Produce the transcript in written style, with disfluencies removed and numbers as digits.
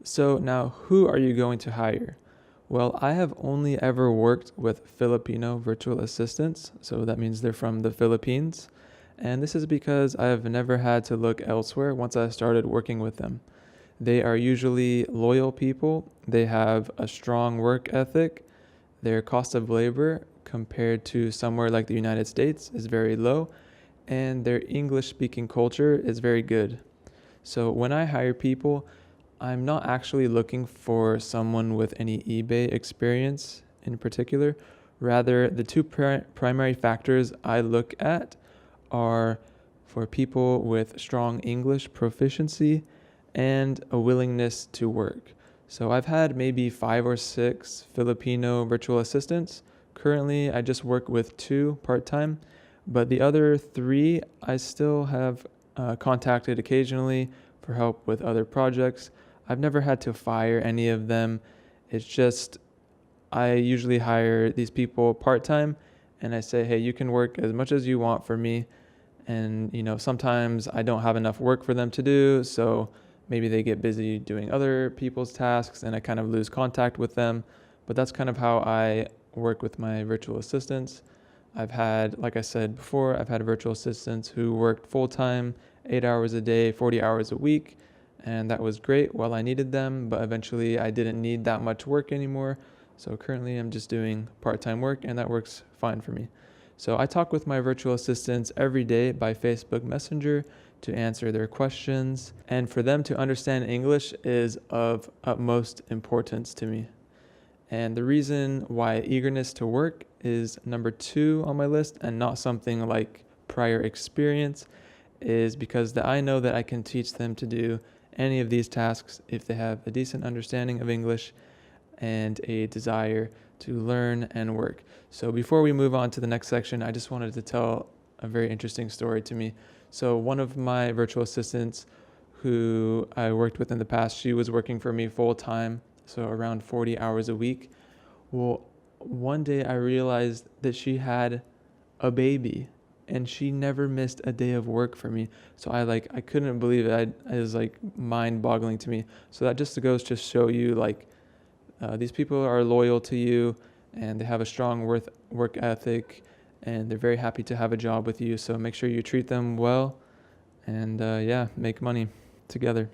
So now, who are you going to hire? Well, I have only ever worked with Filipino virtual assistants, so that means they're from the Philippines. And this is because I have never had to look elsewhere once I started working with them. They are usually loyal people, they have a strong work ethic, their cost of labor compared to somewhere like the United States is very low, and their English speaking culture is very good. So when I hire people, I'm not actually looking for someone with any eBay experience in particular. Rather, the two primary factors I look at are for people with strong English proficiency and a willingness to work. So I've had maybe 5 or 6 Filipino virtual assistants. Currently, I just work with 2 part time, but the other 3 I still have contacted occasionally for help with other projects. I've never had to fire any of them. It's just I usually hire these people part time and I say, hey, you can work as much as you want for me. And, sometimes I don't have enough work for them to do. So maybe they get busy doing other people's tasks and I kind of lose contact with them. But that's kind of how I work with my virtual assistants. I've had, like I said before, I've had virtual assistants who worked full time, 8 hours a day, 40 hours a week. And that was great while I needed them, but eventually I didn't need that much work anymore. So currently I'm just doing part-time work and that works fine for me. So I talk with my virtual assistants every day by Facebook Messenger to answer their questions. And for them to understand English is of utmost importance to me. And the reason why eagerness to work is number 2 on my list and not something like prior experience is because I know that I can teach them to do any of these tasks if they have a decent understanding of English and a desire to learn and work. So before we move on to the next section, I just wanted to tell a very interesting story to me. So one of my virtual assistants who I worked with in the past, she was working for me full time, so around 40 hours a week. Well, one day I realized that she had a baby and she never missed a day of work for me. So I couldn't believe it. It was like mind boggling to me. So that just goes to show you these people are loyal to you and they have a strong work ethic and they're very happy to have a job with you. So make sure you treat them well and make money together.